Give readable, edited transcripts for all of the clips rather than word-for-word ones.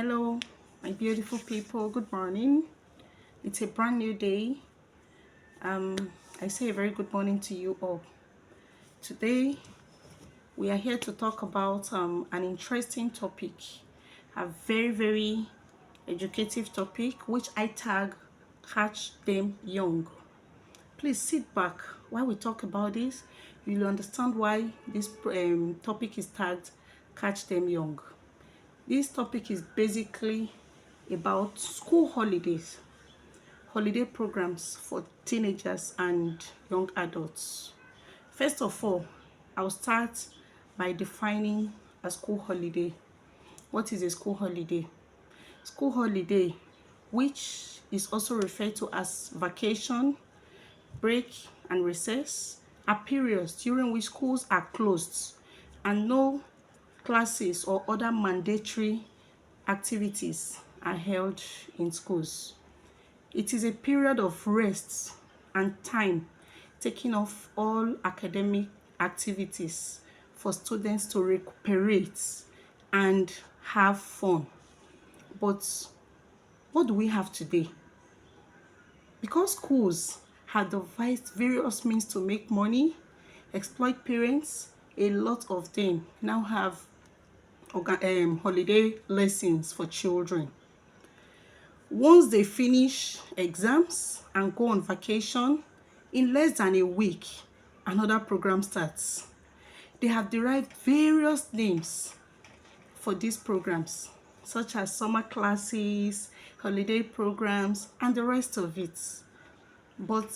Hello, my beautiful people. Good morning. It's a brand new day. I say a very good morning to you all. Today, we are here to talk about an interesting topic, a very educative topic, which I tag Catch Them Young. Please sit back while we talk about this. You'll understand why this topic is tagged Catch Them Young. This topic is basically about school holiday programs for teenagers and young adults. First of all, I'll start by defining a school holiday. What is a school holiday? School holiday, which is also referred to as vacation, break, and recess, are periods during which schools are closed and no classes or other mandatory activities are held in schools. It is a period of rest and time taking off all academic activities for students to recuperate and have fun. But what do we have today? Because schools have devised various means to make money, exploit parents, a lot of them now have holiday lessons for children. Once they finish exams and go on vacation, in less than a week, another program starts. They have derived various names for these programs, such as summer classes, holiday programs, and the rest of it. But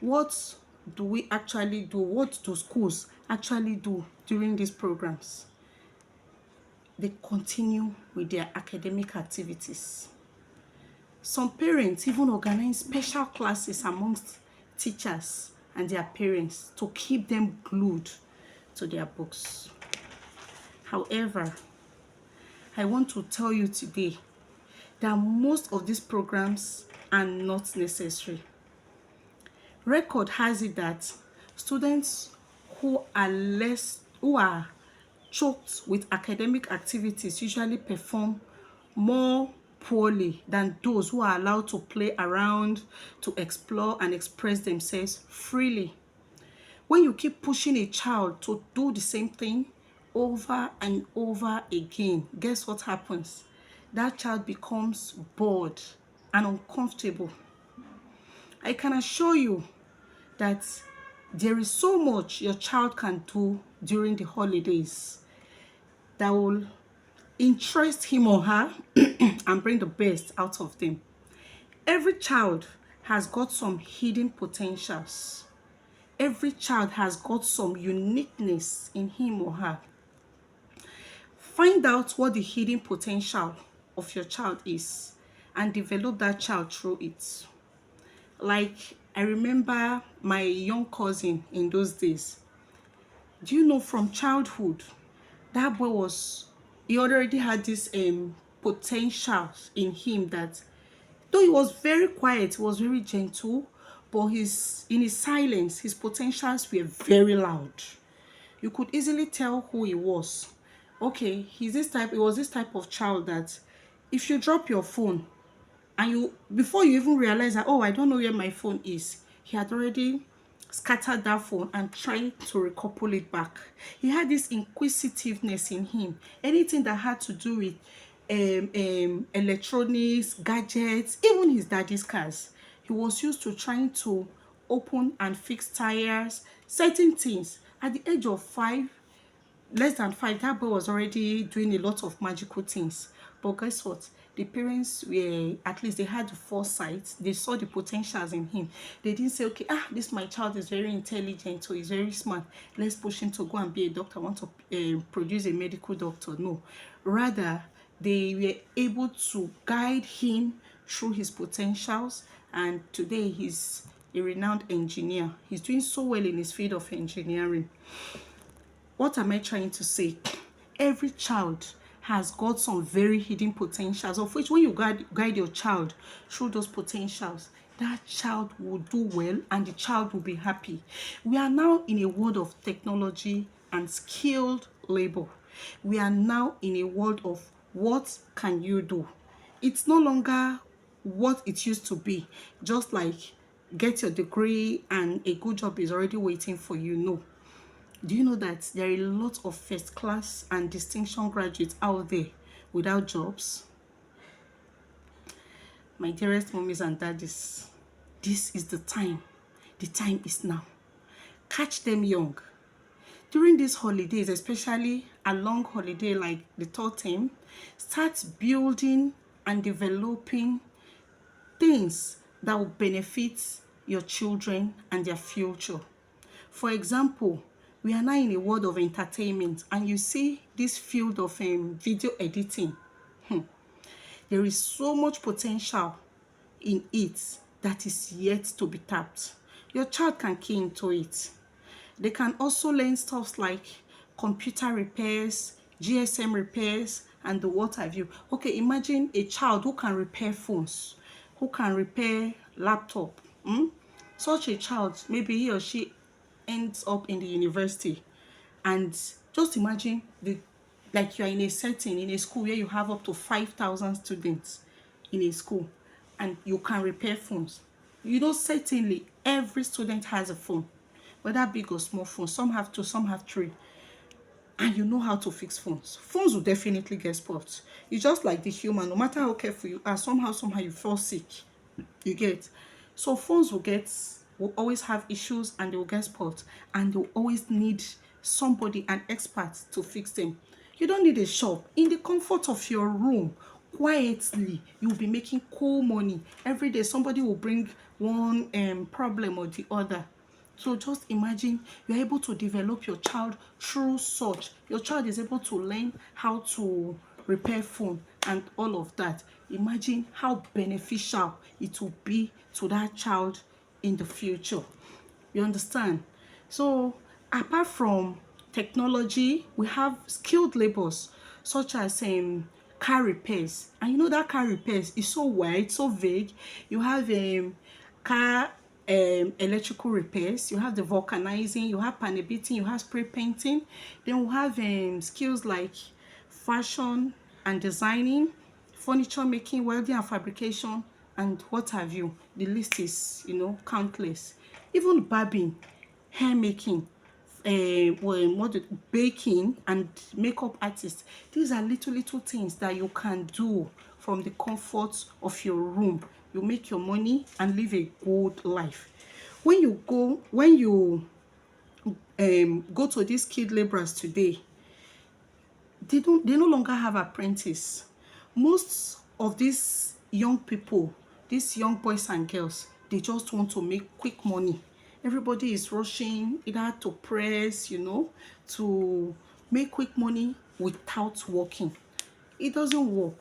what do we actually do? What do schools actually do during these programs? They continue with their academic activities. Some parents even organize special classes amongst teachers and their parents to keep them glued to their books. However, I want to tell you today that most of these programs are not necessary. Record has it that students who are choked with academic activities usually perform more poorly than those who are allowed to play around, to explore and express themselves freely. When you keep pushing a child to do the same thing over and over again, guess what happens? That child becomes bored and uncomfortable. I can assure you that there is so much your child can do during the holidays that will interest him or her and bring the best out of them. Every child has got some hidden potentials. Every child has got some uniqueness in him or her. Find out what the hidden potential of your child is and develop that child through it. Like, I remember my young cousin in those days. Do you know, from childhood, that boy he already had this potential in him, that though he was very quiet, he was very gentle, but in his silence, his potentials were very loud. You could easily tell who he was. Okay, he was this type of child that if you drop your phone and before you even realize that, oh, I don't know where my phone is, he had already scattered that phone and tried to recouple it back. He had this inquisitiveness in him. Anything that had to do with electronics, gadgets, even his daddy's cars, he was used to trying to open and fix tires, certain things. At the age of 5, less than 5, that boy was already doing a lot of magical things. But guess what? The parents were, at least they had the foresight. They saw the potentials in him. They didn't say, okay, this my child is very intelligent, so he's very smart, let's push him to go and be a doctor, I want to produce a medical doctor. No, rather they were able to guide him through his potentials, and today he's a renowned engineer. He's doing so well in his field of engineering. What am I trying to say? Every child has got some very hidden potentials, of which when you guide your child through those potentials, that child will do well and the child will be happy. We are now in a world of technology and skilled labor. We are now in a world of what can you do? It's no longer what it used to be, just like get your degree and a good job is already waiting for you. No. Do you know that there are a lot of first class and distinction graduates out there without jobs? My dearest mommies and daddies, this is the time. The time is now. Catch them young. During these holidays, especially a long holiday like the third term, start building and developing things that will benefit your children and their future. For example, we are now in a world of entertainment, and you see this field of video editing. There is so much potential in it that is yet to be tapped. Your child can key into it. They can also learn stuff like computer repairs, GSM repairs, and the what have you. Okay, imagine a child who can repair phones, who can repair laptop. Such a child, maybe he or she ends up in the university, and just imagine like you are in a setting, in a school where you have up to 5,000 students in a school, and you can repair phones. You know, certainly every student has a phone, whether big or small phone. Some have two, some have three, and you know how to fix phones. Phones will definitely get spoiled. It's just like the human. No matter how careful you are, somehow you fall sick. You get. So phones will always have issues, and they will get spoiled, and they will always need somebody, an expert, to fix them. You don't need a shop. In the comfort of your room, quietly, you'll be making cool money. Every day somebody will bring one problem or the other. So just imagine you're able to develop your child through such. Your child is able to learn how to repair phone and all of that. Imagine how beneficial it will be to that child in the future. You understand? So apart from technology, we have skilled labors such as car repairs. And you know that car repairs is so wide, so vague. You have car electrical repairs, you have the vulcanizing, you have panel beating, you have spray painting. Then we have skills like fashion and designing, furniture making, welding and fabrication, and what have you. The list is, countless. Even barbing, hair making, baking and makeup artists. These are little things that you can do from the comfort of your room. You make your money and live a good life. When you go to these skilled laborers today, they no longer have apprentice. Most of these young people, these young boys and girls, they just want to make quick money. Everybody is rushing either to press, to make quick money without working. It doesn't work.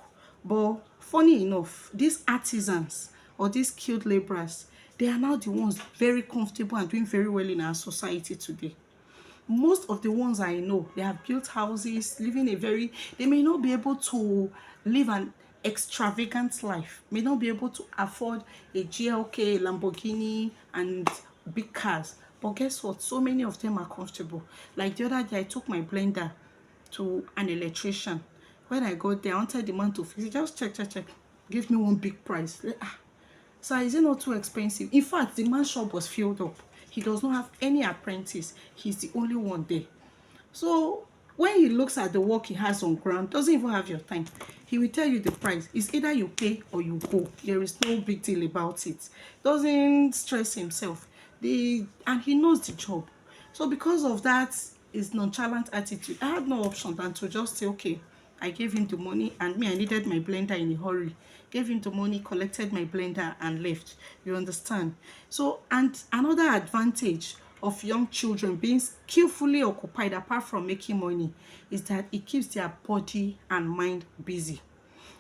But funny enough, these artisans or these skilled laborers, they are now the ones very comfortable and doing very well in our society today. Most of the ones I know, they have built houses, they may not be able to live an extravagant life, may not be able to afford a GLK, Lamborghini, and big cars. But guess what? So many of them are comfortable. Like the other day, I took my blender to an electrician. When I got there, I wanted the man to fix it. Just check. Give me one big price. So is it not too expensive? In fact, the man's shop was filled up. He does not have any apprentice. He's the only one there. So when he looks at the work he has on ground, doesn't even have your time. He will tell you the price. It's either you pay or you go. There is no big deal about it. Doesn't stress himself. And he knows the job. So because of that, his nonchalant attitude, I had no option than to just say, okay, I gave him the money, and I needed my blender in a hurry. Gave him the money, collected my blender, and left. You understand? So, and another advantage of young children being skillfully occupied, apart from making money, is that it keeps their body and mind busy.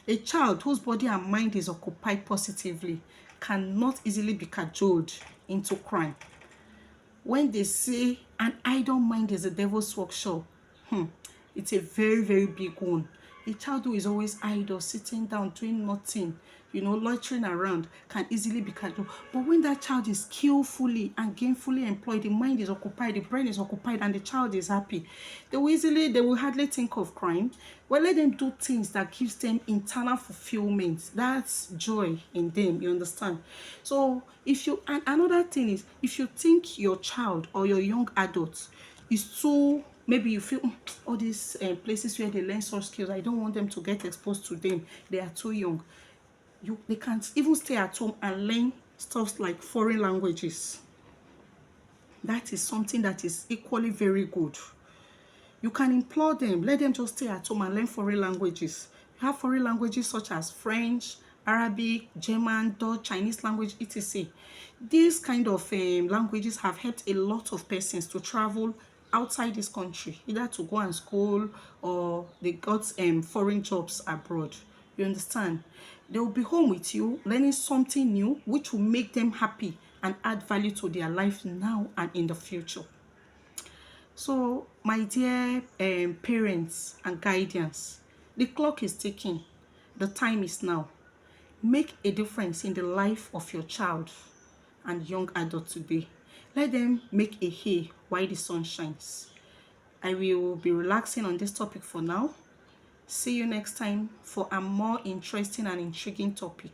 A child whose body and mind is occupied positively cannot easily be cajoled into crime. When they say an idle mind is a devil's workshop, it's a very, very big one. A child who is always idle, sitting down, doing nothing, loitering around, can easily be carried. But when that child is skillfully and gainfully employed, the mind is occupied, the brain is occupied, and the child is happy, they will hardly think of crime. Well, let them do things that gives them internal fulfillment. That's joy in them, you understand? So and another thing is, if you think your child or your young adult is too, maybe you feel all these places where they learn such skills, I don't want them to get exposed to them, they are too young. They can't even stay at home and learn stuff like foreign languages. That is something that is equally very good. You can implore them, let them just stay at home and learn foreign languages. You have foreign languages such as French, Arabic, German, Dutch, Chinese language, etc. These kind of languages have helped a lot of persons to travel outside this country, either to go and school, or they got foreign jobs abroad. You understand? They will be home with you, learning something new, which will make them happy and add value to their life now and in the future. So, my dear parents and guardians, the clock is ticking. The time is now. Make a difference in the life of your child and young adult today. Let them make a hay while the sun shines. I will be relaxing on this topic for now. See you next time for a more interesting and intriguing topic.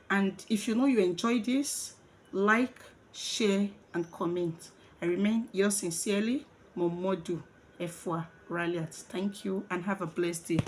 And if you enjoy this, like, share, and comment. I remain yours sincerely, Momodu Efua Raliat. Thank you and have a blessed day.